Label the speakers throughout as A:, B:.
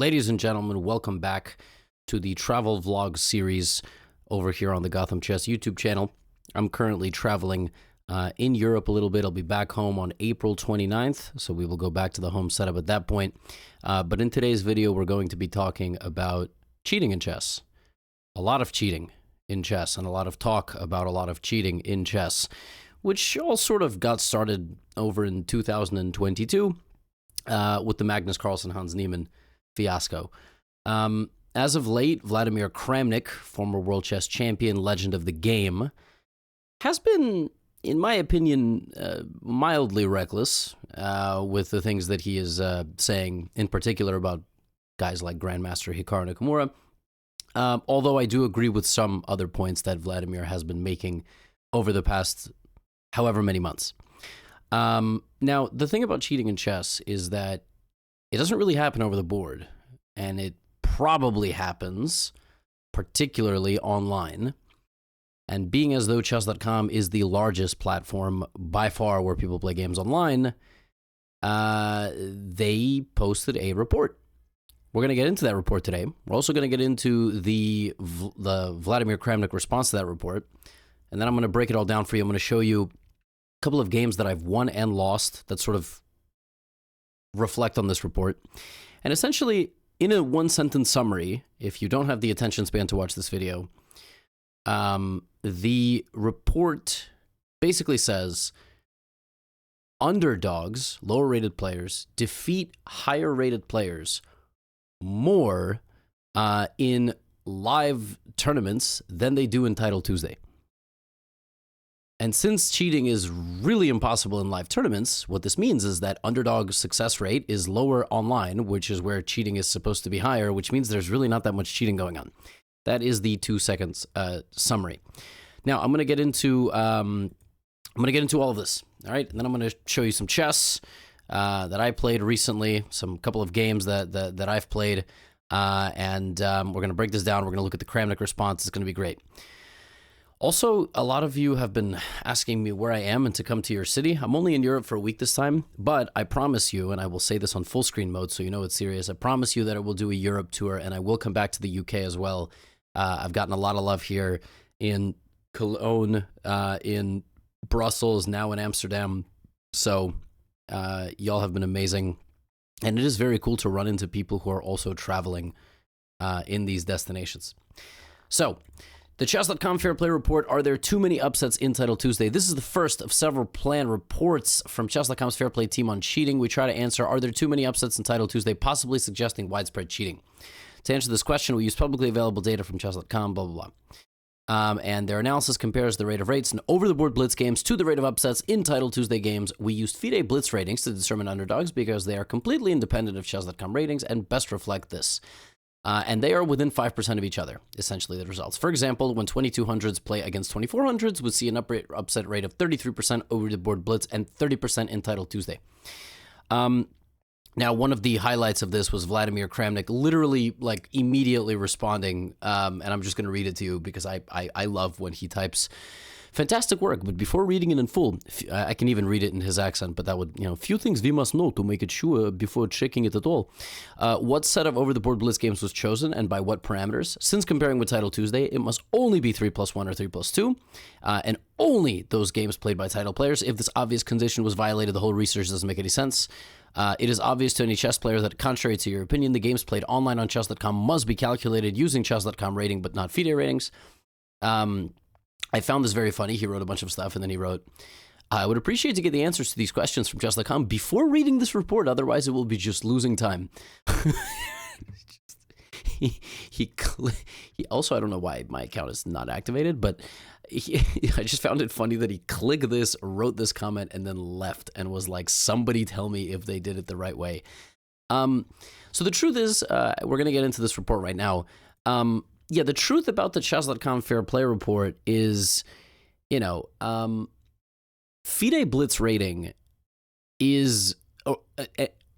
A: Ladies and gentlemen, welcome back to the travel vlog series over here on the GothamChess YouTube channel. I'm currently traveling in Europe a little bit. I'll be back home on April 29th, so we will go back to the home setup at that point. But in today's video, we're going to be talking about cheating in chess. A lot of cheating in chess and a lot of talk about a lot of cheating in chess, which all sort of got started over in 2022 with the Magnus Carlsen-Hans Niemann fiasco. As of late, Vladimir Kramnik, former world chess champion, legend of the game, has been, in my opinion, mildly reckless with the things that he is saying, in particular about guys like Grandmaster Hikaru Nakamura. Although I do agree with some other points that Vladimir has been making over the past however many months. Now, the thing about cheating in chess is that it doesn't really happen over the board, and it probably happens, particularly online. And being as though chess.com is the largest platform by far where people play games online, they posted a report. We're going to get into that report today. We're also going to get into the Vladimir Kramnik response to that report, and then I'm going to break it all down for you. I'm going to show you a couple of games that I've won and lost that sort of reflect on this report. And essentially, in a one-sentence summary, if you don't have the attention span to watch this video, the report basically says underdogs, lower-rated players, defeat higher-rated players more in live tournaments than they do in Title Tuesday. And since cheating is really impossible in live tournaments, what this means is that underdog success rate is lower online, which is where cheating is supposed to be higher, which means there's really not that much cheating going on. That is the 2 seconds summary. Now I'm going to get into all of this, all right? And then I'm going to show you some chess that I played recently, some couple of games that I've played, and we're going to break this down. We're going to look at the Kramnik response. It's going to be great. Also, a lot of you have been asking me where I am and to come to your city. I'm only in Europe for a week this time, but I promise you, and I will say this on full screen mode so you know it's serious, I promise you that I will do a Europe tour, and I will come back to the UK as well. I've gotten a lot of love here in Cologne, in Brussels, now in Amsterdam. So y'all have been amazing, and it is very cool to run into people who are also traveling in these destinations. So, the Chess.com Fair Play Report, are there too many upsets in Title Tuesday? This is the first of several planned reports from Chess.com's Fair Play team on cheating. We try to answer, are there too many upsets in Title Tuesday, possibly suggesting widespread cheating? To answer this question, we use publicly available data from Chess.com, blah, blah, blah. And their analysis compares the rate of rates in over-the-board blitz games to the rate of upsets in Title Tuesday games. We used FIDE blitz ratings to determine underdogs because they are completely independent of Chess.com ratings and best reflect this. And they are within 5% of each other, essentially, the results. For example, when 2200s play against 2400s, we see an upset rate of 33% over the board blitz and 30% in Title Tuesday. Now, one of the highlights of this was Vladimir Kramnik literally, like, immediately responding, and I'm just going to read it to you because I love when he types fantastic work, but before reading it in full, I can even read it in his accent, but that would, few things we must know to make it sure before checking it at all. What set of over-the-board blitz games was chosen and by what parameters? Since comparing with Title Tuesday, it must only be 3+1 or 3+2, and only those games played by title players. If this obvious condition was violated, the whole research doesn't make any sense. It is obvious to any chess player that, contrary to your opinion, the games played online on chess.com must be calculated using chess.com rating, but not FIDE ratings. I found this very funny. He wrote a bunch of stuff, and then he wrote, I would appreciate to get the answers to these questions from chess.com before reading this report, otherwise it will be just losing time. He also, I don't know why my account is not activated, but I just found it funny that he clicked this, wrote this comment, and then left and was like, somebody tell me if they did it the right way. So the truth is, we're going to get into this report right now. Yeah, the truth about the Chess.com Fair Play Report is, FIDE Blitz rating is,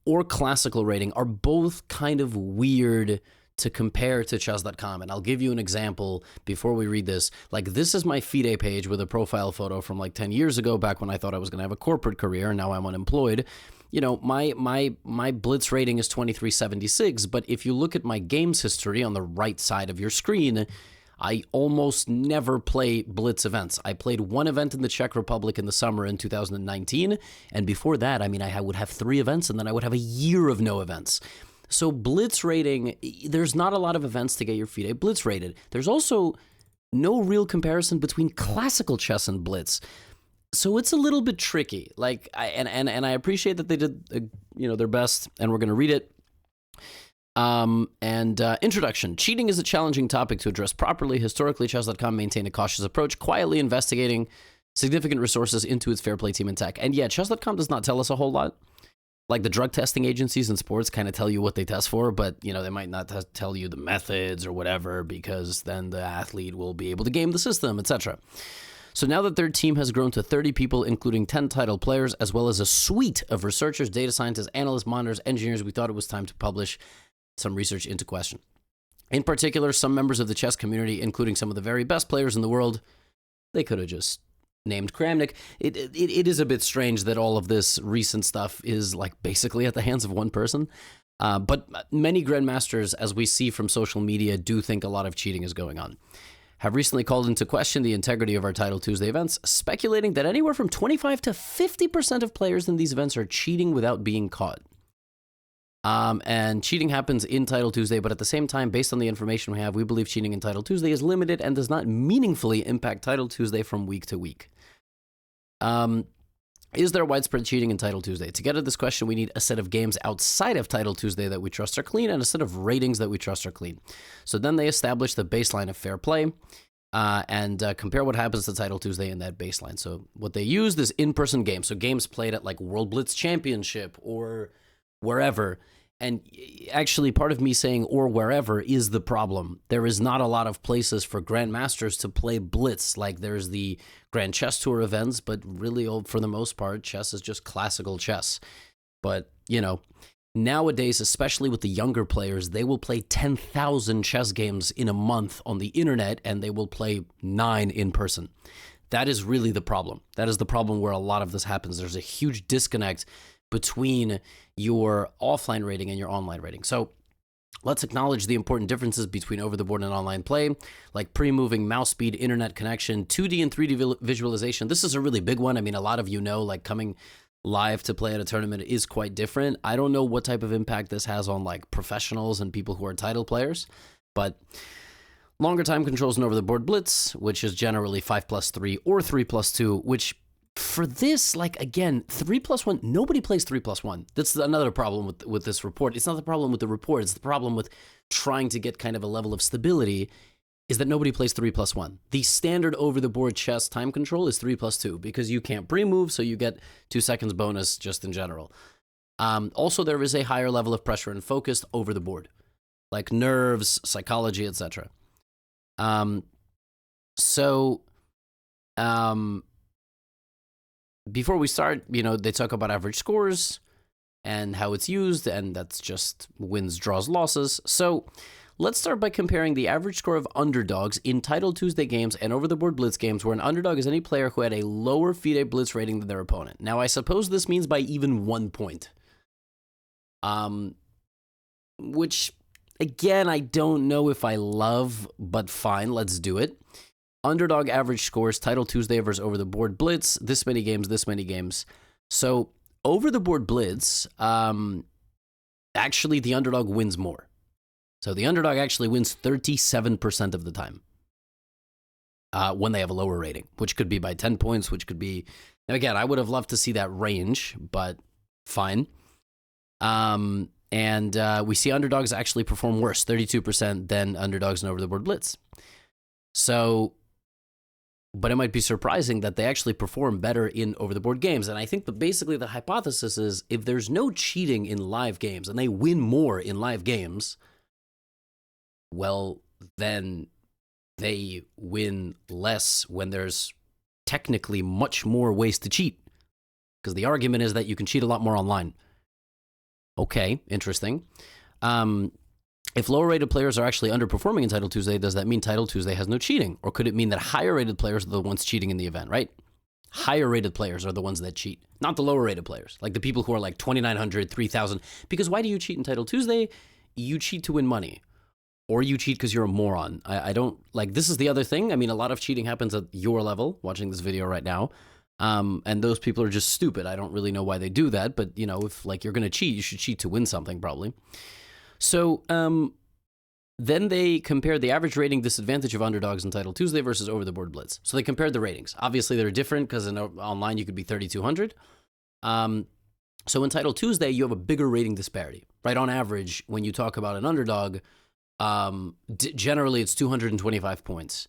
A: or classical rating are both kind of weird to compare to chess.com. And I'll give you an example before we read this. Like, this is my FIDE page with a profile photo from like 10 years ago, back when I thought I was going to have a corporate career, and now I'm unemployed. you know, my Blitz rating is 2376, but if you look at my games history on the right side of your screen, I almost never play Blitz events. I played one event in the Czech Republic in the summer in 2019, and before that, I mean, I would have 3 events, and then I would have a year of no events. So Blitz rating, there's not a lot of events to get your FIDE Blitz rated. There's also no real comparison between classical chess and Blitz. So it's a little bit tricky. Like, I appreciate that they did, their best, and we're going to read it. Introduction. Cheating is a challenging topic to address properly. Historically, chess.com maintained a cautious approach, quietly investigating significant resources into its fair play team and tech. And yeah, chess.com does not tell us a whole lot. Like the drug testing agencies in sports kind of tell you what they test for, but they might not tell you the methods or whatever, because then the athlete will be able to game the system, etc. So now that their team has grown to 30 people, including 10 title players, as well as a suite of researchers, data scientists, analysts, monitors, engineers, we thought it was time to publish some research into question. In particular, some members of the chess community, including some of the very best players in the world, they could have just named Kramnik. It is a bit strange that all of this recent stuff is like basically at the hands of one person. But many grandmasters, as we see from social media, do think a lot of cheating is going on. Have recently called into question the integrity of our Title Tuesday events, speculating that anywhere from 25 to 50% of players in these events are cheating without being caught. And cheating happens in Title Tuesday, but at the same time, based on the information we have, we believe cheating in Title Tuesday is limited and does not meaningfully impact Title Tuesday from week to week. Is there widespread cheating in Title Tuesday? To get at this question, we need a set of games outside of Title Tuesday that we trust are clean and a set of ratings that we trust are clean. So then they establish the baseline of fair play and compare what happens to Title Tuesday in that baseline. So what they used is in-person games. So games played at like World Blitz Championship or wherever. And actually, part of me saying or wherever is the problem. There is not a lot of places for grandmasters to play Blitz. Like there's the Grand Chess Tour events, but really, for the most part, chess is just classical chess. But, nowadays, especially with the younger players, they will play 10,000 chess games in a month on the internet, and they will play 9 in person. That is really the problem. That is the problem where a lot of this happens. There's a huge disconnect between your offline rating and your online rating. So let's acknowledge the important differences between over-the-board and online play, like pre-moving, mouse speed, internet connection, 2D and 3D visualization. This is a really big one. I mean, a lot of like coming live to play at a tournament is quite different. I don't know what type of impact this has on like professionals and people who are title players, but longer time controls and over-the-board blitz, which is generally 5+3 or 3+2, which for this, like, again, 3+1, nobody plays 3+1. That's another problem with this report. It's not the problem with the report. It's the problem with trying to get kind of a level of stability is that nobody plays 3+1. The standard over-the-board chess time control is 3+2 because you can't pre-move, so you get 2 seconds bonus just in general. Also, there is a higher level of pressure and focus over the board, like nerves, psychology, etc. Before we start, they talk about average scores and how it's used, and that's just wins, draws, losses. So let's start by comparing the average score of underdogs in Title Tuesday games and over-the-board blitz games, where an underdog is any player who had a lower FIDE blitz rating than their opponent. Now, I suppose this means by even 1 point. Which, again, I don't know if I love, but fine, let's do it. Underdog average scores, Title Tuesday versus over-the-board blitz, this many games, this many games. So over-the-board blitz, actually the underdog wins more. So the underdog actually wins 37% of the time when they have a lower rating, which could be by 10 points, which could be... Now again, I would have loved to see that range, but fine. We see underdogs actually perform worse, 32% than underdogs in over-the-board blitz. So... But it might be surprising that they actually perform better in over-the-board games. And I think basically the hypothesis is if there's no cheating in live games and they win more in live games, well, then they win less when there's technically much more ways to cheat. Because the argument is that you can cheat a lot more online. Okay, interesting. If lower-rated players are actually underperforming in Title Tuesday, does that mean Title Tuesday has no cheating? Or could it mean that higher-rated players are the ones cheating in the event, right? Higher rated players are the ones that cheat, not the lower rated players, like the people who are like 2,900, 3,000. Because why do you cheat in Title Tuesday? You cheat to win money, or you cheat because you're a moron. I don't like, this is the other thing. I mean, a lot of cheating happens at your level, watching this video right now. And those people are just stupid. I don't really know why they do that, but you know, if like you're going to cheat, you should cheat to win something probably. So, then they compared the average rating disadvantage of underdogs in Title Tuesday versus over-the-board Blitz. So they compared the ratings. Obviously, they're different because online you could be 3,200. So in Title Tuesday, you have a bigger rating disparity, right? On average, when you talk about an underdog, generally it's 225 points.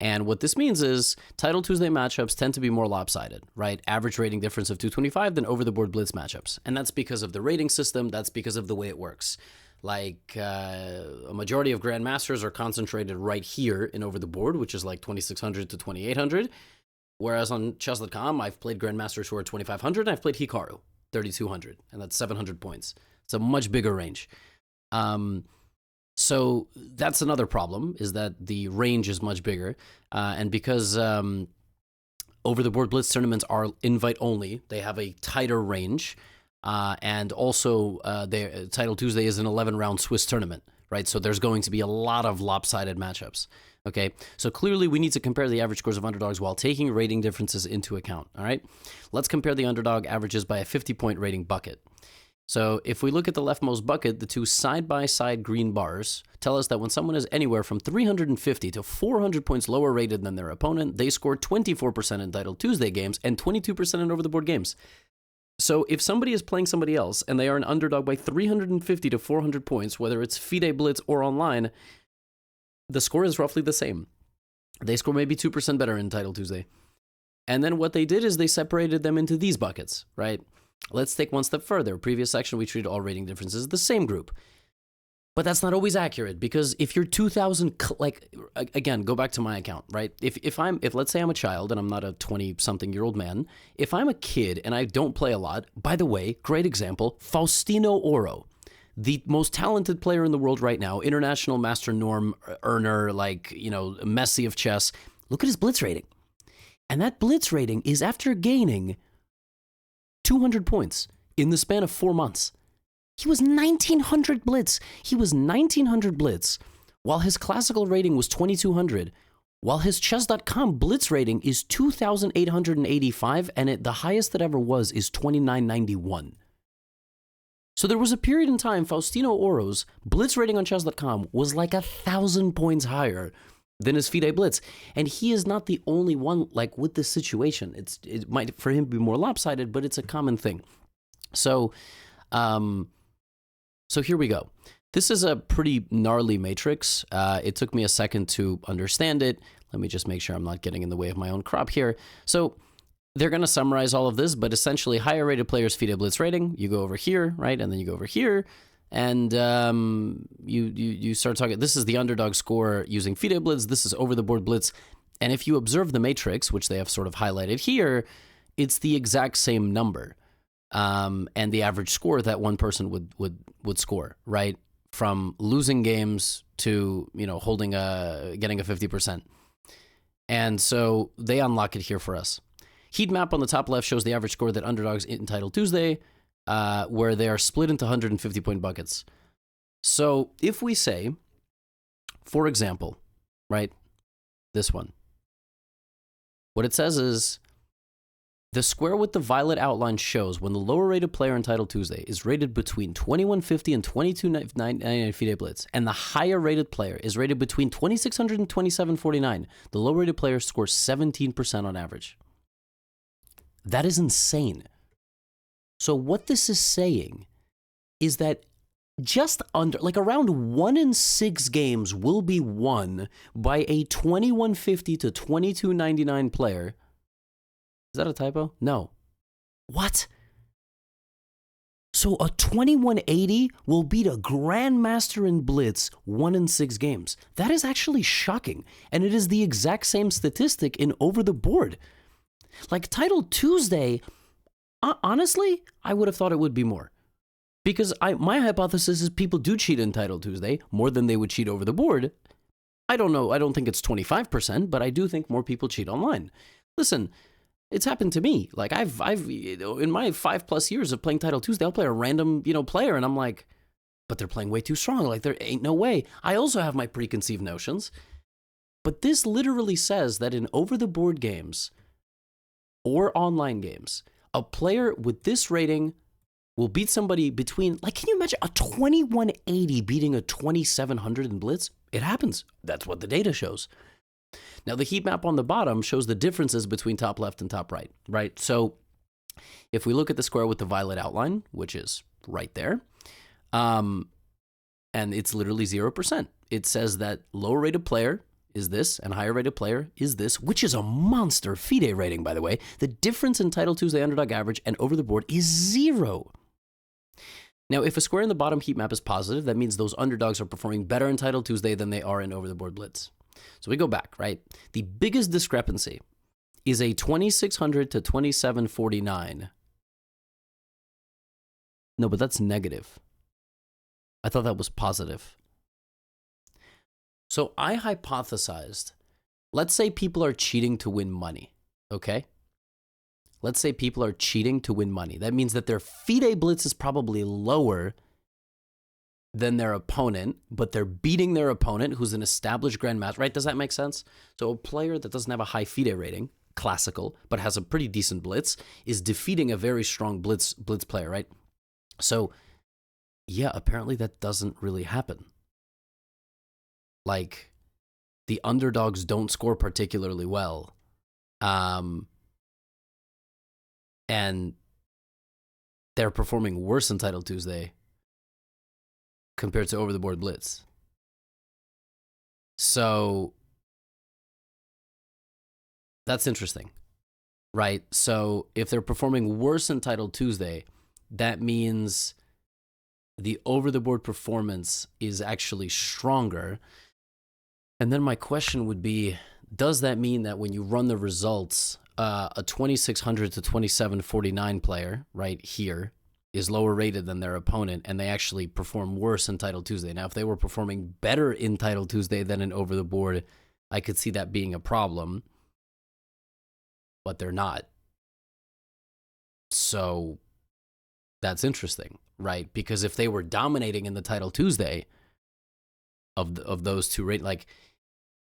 A: And what this means is Title Tuesday matchups tend to be more lopsided, right? Average rating difference of 225 than over-the-board Blitz matchups. And that's because of the rating system. That's because of the way it works. Like a majority of grandmasters are concentrated right here in over the board, which is like 2,600 to 2,800. Whereas on chess.com, I've played grandmasters who are 2,500, and I've played Hikaru, 3,200, and that's 700 points. It's a much bigger range. So that's another problem, is that the range is much bigger. And because over the board Blitz tournaments are invite only, they have a tighter range. And also, Title Tuesday is an 11-round Swiss tournament, right? So there's going to be a lot of lopsided matchups, okay? So clearly, we need to compare the average scores of underdogs while taking rating differences into account, all right? Let's compare the underdog averages by a 50-point rating bucket. So if we look at the leftmost bucket, the two side-by-side green bars tell us that when someone is anywhere from 350 to 400 points lower rated than their opponent, they score 24% in Title Tuesday games and 22% in over-the-board games. So if somebody is playing somebody else and they are an underdog by 350 to 400 points, whether it's FIDE Blitz or online, the score is roughly the same. They score maybe 2% better in Title Tuesday. And then what they did is they separated them into these buckets, right? Let's take one step further. Previous section, we treated all rating differences as the same group. But that's not always accurate, because if you're 2,000, like, again, go back to my account, right? If let's say I'm a child and I'm not a 20-something-year-old man, if I'm a kid and I don't play a lot, by the way, great example, Faustino Oro, the most talented player in the world right now, international master norm earner, like, you know, Messi of chess, look at his Blitz rating. And that Blitz rating is after gaining 200 points in the span of 4 months. He was 1,900 Blitz. He was 1,900 Blitz, while his classical rating was 2,200, while his chess.com Blitz rating is 2,885, and the highest that ever was is 2,991. So there was a period in time, Faustino Oro's Blitz rating on chess.com was like 1,000 points higher than his FIDE Blitz. And he is not the only one, like, with this situation. It might, for him, be more lopsided, but it's a common thing. So here we go. This is a pretty gnarly matrix. It took me a second to understand it. Let me just make sure I'm not getting in the way of my own crop here. So they're going to summarize all of this, but essentially higher rated players FIDE Blitz rating. You go over here, right? And then you go over here, and you start talking. This is the underdog score using FIDE Blitz. This is over the board Blitz. And if you observe the matrix, which they have sort of highlighted here, it's the exact same number. And the average score that one person would score, right? From losing games to, you know, getting a 50%. And so they unlock it here for us. Heat map on the top left shows the average score that underdogs in Title Tuesday, where they are split into 150-point buckets. So if we say, for example, right, this one, what it says is, the square with the violet outline shows when the lower rated player in Title Tuesday is rated between 2,150 and 2,299 FIDE Blitz, and the higher rated player is rated between 2,600 and 2,749. The low rated player scores 17% on average. That is insane. So what this is saying is that just under, like around 1 in 6 games will be won by a 2,150 to 2,299 player. Is that a typo? No. What? So a 2,180 will beat a Grandmaster in Blitz 1 in 6 games. That is actually shocking. And it is the exact same statistic in over the board. Like Title Tuesday, honestly, I would have thought it would be more. Because my hypothesis is people do cheat in Title Tuesday more than they would cheat over the board. I don't know. I don't think it's 25%, but I do think more people cheat online. Listen, It's happened to me. Like I've in my 5+ years of playing Title Tuesday, I'll play a random, player, and I'm like, but they're playing way too strong. Like there ain't no way. I also have my preconceived notions, but this literally says that in over-the-board games or online games, a player with this rating will beat somebody between, like, can you imagine a 2180 beating a 2700 in Blitz? It happens. That's what the data shows. Now, the heat map on the bottom shows the differences between top left and top right, right? So if we look at the square with the violet outline, which is right there, and it's literally 0%. It says that lower rated player is this, and higher rated player is this, which is a monster FIDE rating, by the way. The difference in Title Tuesday underdog average and over the board is 0. Now, if a square in the bottom heat map is positive, that means those underdogs are performing better in Title Tuesday than they are in over the board Blitz. So we go back, right? The biggest discrepancy is a 2600 to 2749. No, but that's negative. I thought that was positive. So I hypothesized, let's say people are cheating to win money, okay? Let's say people are cheating to win money. That means that their FIDE Blitz is probably lower than their opponent, but they're beating their opponent who's an established grandmaster, right? Does that make sense? So a player that doesn't have a high FIDE rating, classical, but has a pretty decent Blitz, is defeating a very strong Blitz player, right? So yeah, apparently that doesn't really happen. Like, the underdogs don't score particularly well. And they're performing worse in Title Tuesday compared to over the board Blitz. So that's interesting, right? So if they're performing worse in Title Tuesday, that means the over-the-board performance is actually stronger. And then my question would be, does that mean that when you run the results, a 2600 to 2749 player right here is lower rated than their opponent, and they actually perform worse in Title Tuesday? Now, if they were performing better in Title Tuesday than in over-the-board, I could see that being a problem, but they're not. So that's interesting, right? Because if they were dominating in the Title Tuesday of those two, right, like,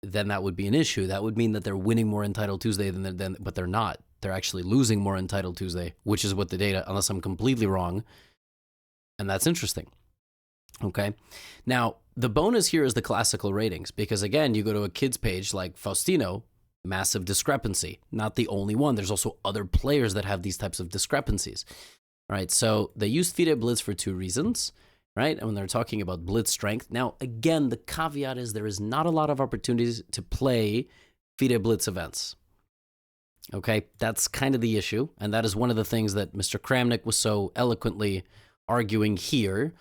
A: then that would be an issue. That would mean that they're winning more in Title Tuesday but they're not. They're actually losing more in Title Tuesday, which is what the data, unless I'm completely wrong. And that's interesting. Okay. Now, the bonus here is the classical ratings, because again, you go to a kid's page like Faustino, massive discrepancy. Not the only one. There's also other players that have these types of discrepancies. Right, so they use FIDE Blitz for 2 reasons, right? And when they're talking about Blitz strength. Now, again, the caveat is there is not a lot of opportunities to play FIDE Blitz events. Okay, that's kind of the issue. And that is one of the things that Mr. Kramnik was so eloquently arguing here.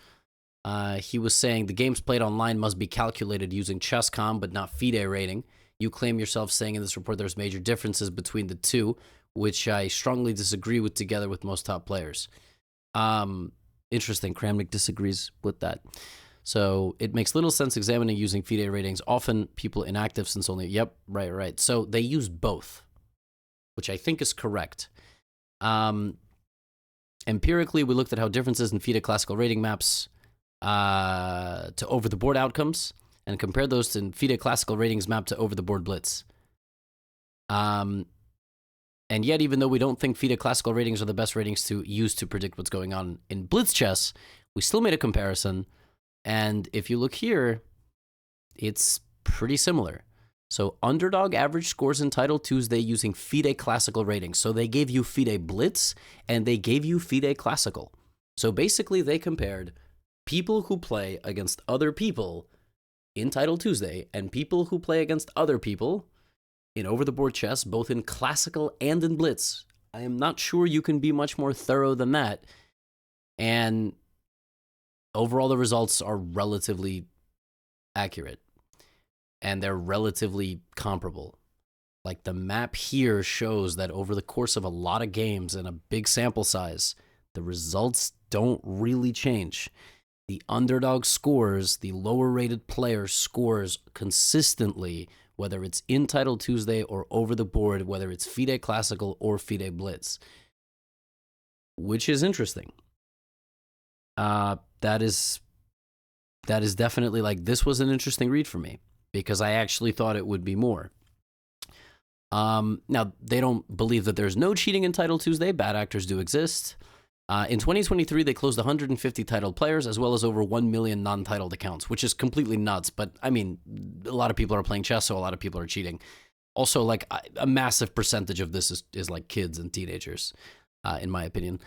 A: He was saying the games played online must be calculated using ChessCom, but not FIDE rating. You claim yourself saying in this report there's major differences between the two, which I strongly disagree with together with most top players. Interesting. Kramnik disagrees with that. So it makes little sense examining using FIDE ratings. Often people inactive since only, yep, right. So they use both, which I think is correct. Empirically, we looked at how differences in FIDE classical rating maps to over-the-board outcomes and compared those to FIDE classical ratings map to over-the-board Blitz. And yet, even though we don't think FIDE classical ratings are the best ratings to use to predict what's going on in Blitz chess, we still made a comparison. And if you look here, it's pretty similar. So underdog average scores in Title Tuesday using FIDE classical ratings. So they gave you FIDE Blitz and they gave you FIDE classical. So basically they compared people who play against other people in Title Tuesday and people who play against other people in over-the-board chess, both in classical and in Blitz. I am not sure you can be much more thorough than that. And overall, the results are relatively accurate. And they're relatively comparable. Like, the map here shows that over the course of a lot of games and a big sample size, the results don't really change. The underdog scores, the lower-rated player scores consistently whether it's in Title Tuesday or over the board, whether it's FIDE Classical or FIDE Blitz, which is interesting. That is definitely, like, this was an interesting read for me because I actually thought it would be more. Now, they don't believe that there's no cheating in Title Tuesday. Bad actors do exist. In 2023, they closed 150 titled players as well as over 1 million non-titled accounts, which is completely nuts. But, I mean, a lot of people are playing chess, so a lot of people are cheating. Also, like, a massive percentage of this is like kids and teenagers, in my opinion.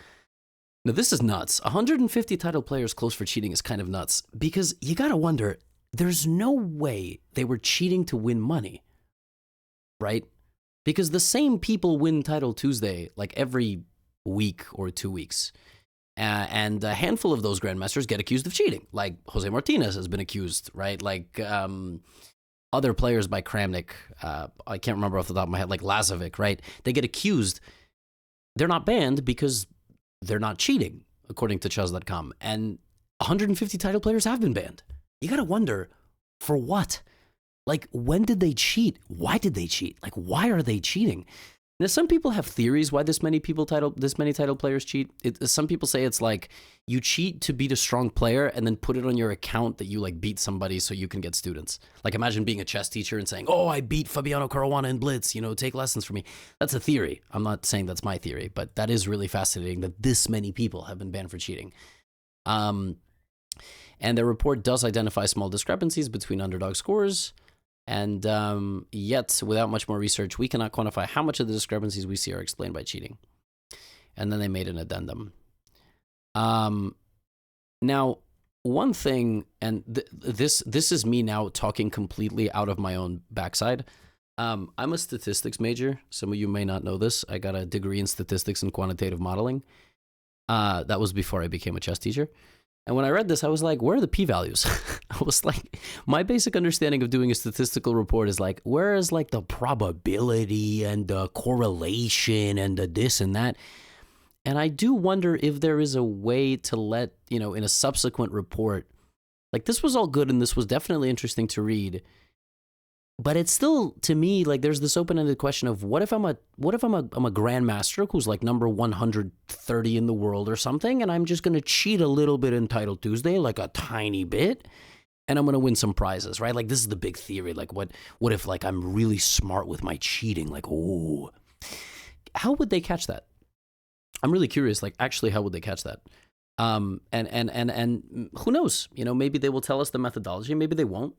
A: Now, this is nuts. 150 titled players closed for cheating is kind of nuts because you got to wonder, there's no way they were cheating to win money, right? Because the same people win Title Tuesday like every week or 2 weeks. And a handful of those grandmasters get accused of cheating. Like Jose Martinez has been accused, right? Like other players by Kramnik, I can't remember off the top of my head, like Lazovic, right? They get accused. They're not banned because they're not cheating, according to chess.com. And 150 title players have been banned. You got to wonder, for what? Like, when did they cheat? Why did they cheat? Like, why are they cheating? Now, some people have theories why this many title players cheat. Some people say it's like you cheat to beat a strong player and then put it on your account that you like beat somebody so you can get students. Like, imagine being a chess teacher and saying, "Oh, I beat Fabiano Caruana in Blitz. You know, take lessons from me." That's a theory. I'm not saying that's my theory, but that is really fascinating that this many people have been banned for cheating. And their report does identify small discrepancies between underdog scores. And yet, without much more research, we cannot quantify how much of the discrepancies we see are explained by cheating. And then they made an addendum. Now, one thing, and this is me now talking completely out of my own backside. I'm a statistics major. Some of you may not know this. I got a degree in statistics and quantitative modeling. That was before I became a chess teacher. And when I read this, I was like, where are the p-values? I was like, my basic understanding of doing a statistical report is like, where is like the probability and the correlation and the this and that? And I do wonder if there is a way to let, you know, in a subsequent report, like this was all good and this was definitely interesting to read. But it's still, to me, like there's this open-ended question of what if I'm a grandmaster who's like number 130 in the world or something, and I'm just going to cheat a little bit in Title Tuesday, like a tiny bit, and I'm going to win some prizes, right? Like this is the big theory. Like what if like I'm really smart with my cheating? Like, oh, how would they catch that? I'm really curious. Like, actually, how would they catch that? And who knows? You know, maybe they will tell us the methodology. Maybe they won't.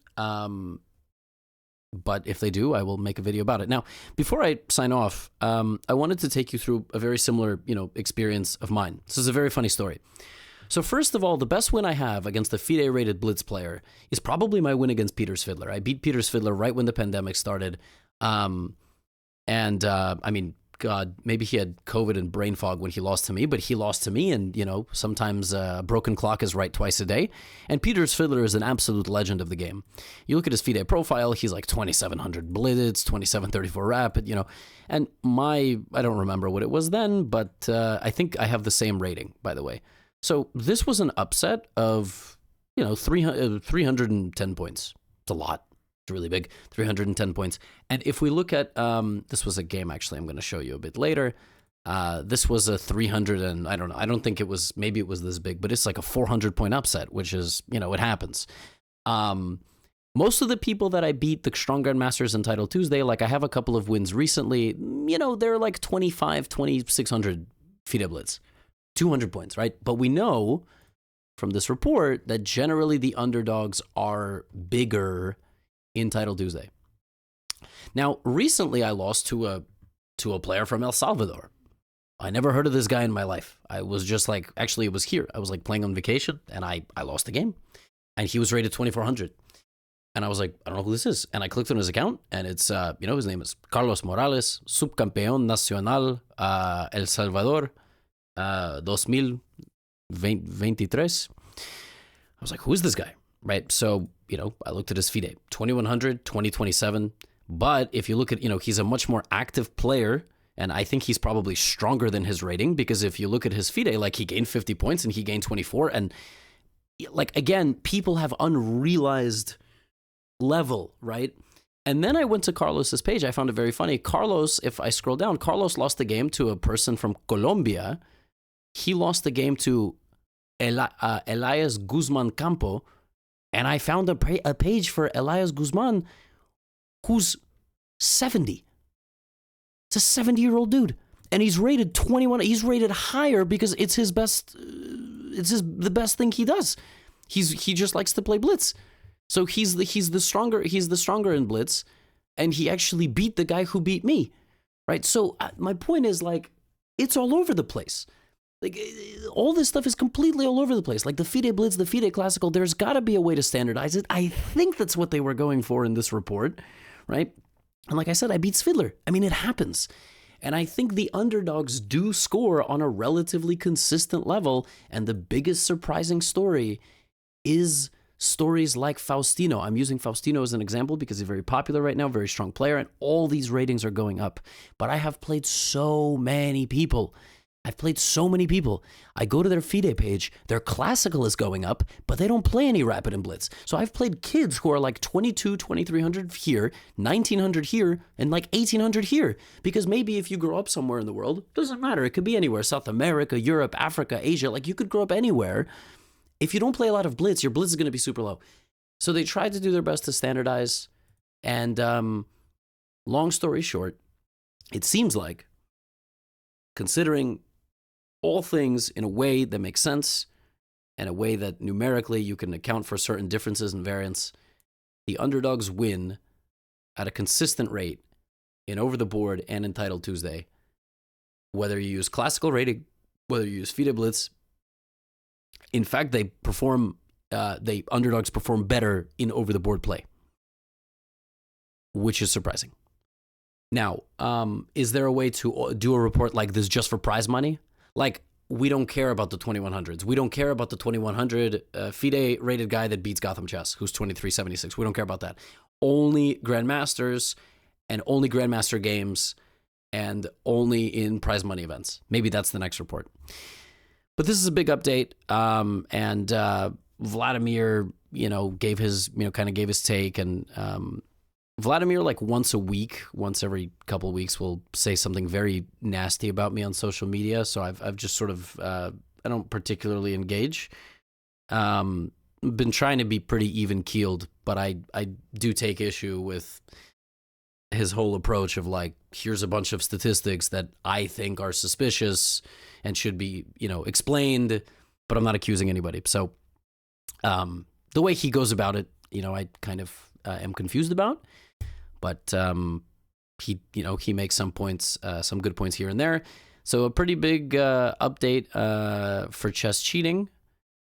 A: But if they do, I will make a video about it. Now, before I sign off, I wanted to take you through a very similar, you know, experience of mine. This is a very funny story. So first of all, the best win I have against a FIDE-rated Blitz player is probably my win against Peter Svidler. I beat Peter Svidler right when the pandemic started. I mean, God, maybe he had COVID and brain fog when he lost to me, but he lost to me, and, you know, sometimes a broken clock is right twice a day. And Peter Svidler is an absolute legend of the game. You look at his FIDE profile, he's like 2,700 Blitz, 2,734 rapid, you know, and I don't remember what it was then, but I think I have the same rating, by the way. So this was an upset of, you know, 310 points. It's a lot. It's really big, 310 points. And if we look at, this was a game actually I'm going to show you a bit later. This was a 300 and I don't know. I don't think it was, maybe it was this big, but it's like a 400-point upset, which is, you know, it happens. Most of the people that I beat, the strong grandmasters in Title Tuesday, like I have a couple of wins recently, you know, they're like 2,600 FIDE Blitz, 200 points, right? But we know from this report that generally the underdogs are bigger in Title Tuesday. Now, recently I lost to a player from El Salvador. I never heard of this guy in my life. I was just like, actually it was here. I was like playing on vacation and I lost the game. And he was rated 2,400. And I was like, I don't know who this is. And I clicked on his account and it's, you know, his name is Carlos Morales, Subcampeón Nacional El Salvador 2023. I was like, who is this guy? Right? So, you know, I looked at his FIDE, 2,100, 2027. But if you look at, you know, he's a much more active player. And I think he's probably stronger than his rating because if you look at his FIDE, like he gained 50 points and he gained 24. And like, again, people have unrealized level, right? And then I went to Carlos's page. I found it very funny. Carlos, if I scroll down, Carlos lost the game to a person from Colombia. He lost the game to Elias Guzman Campo. And I found a page for Elias Guzman who's 70. It's a 70-year-old dude. And he's rated 21. He's rated higher because it's his best. The best thing he does. He just likes to play Blitz. So he's the stronger in Blitz, and he actually beat the guy who beat me, right? So my point is, like, it's all over the place. Like, all this stuff is completely all over the place. Like the FIDE Blitz, the FIDE Classical, there's got to be a way to standardize it. I think that's what they were going for in this report, right? And like I said, I beat Svidler. I mean, it happens. And I think the underdogs do score on a relatively consistent level, and the biggest surprising story is stories like Faustino. I'm using Faustino as an example because he's very popular right now, very strong player, and all these ratings are going up. But I have played so many people. I go to their FIDE page, their classical is going up, but they don't play any rapid and blitz. So I've played kids who are like 22, 2300 here, 1900 here, and like 1800 here. Because maybe if you grow up somewhere in the world, doesn't matter. It could be anywhere, South America, Europe, Africa, Asia, like you could grow up anywhere. If you don't play a lot of blitz, your blitz is going to be super low. So they tried to do their best to standardize. And long story short, it seems like, considering all things in a way that makes sense and a way that numerically you can account for certain differences and variance, the underdogs win at a consistent rate in Over the Board and in Title Tuesday. Whether you use classical rating, whether you use FIDE Blitz, in fact, underdogs perform better in Over the Board play, which is surprising. Now, is there a way to do a report like this just for prize money? Like, we don't care about the 2100s. We don't care about the 2100 FIDE rated guy that beats GothamChess, who's 2376. We don't care about that. Only Grandmasters and only Grandmaster games and only in prize money events. Maybe that's the next report. But this is a big update. And Vladimir, gave his take, and Vladimir, like once every couple of weeks, will say something very nasty about me on social media. So I've just sort of, I don't particularly engage. Been trying to be pretty even keeled, but I do take issue with his whole approach of like, here's a bunch of statistics that I think are suspicious and should be, explained, but I'm not accusing anybody. So the way he goes about it, I kind of am confused about. But he makes some points, some good points here and there. So a pretty big update for chess cheating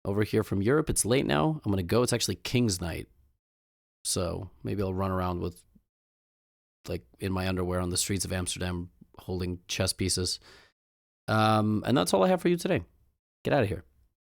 A: over here from Europe. It's late now. I'm gonna go. It's actually King's Night, so maybe I'll run around with like in my underwear on the streets of Amsterdam holding chess pieces. And that's all I have for you today. Get out of here.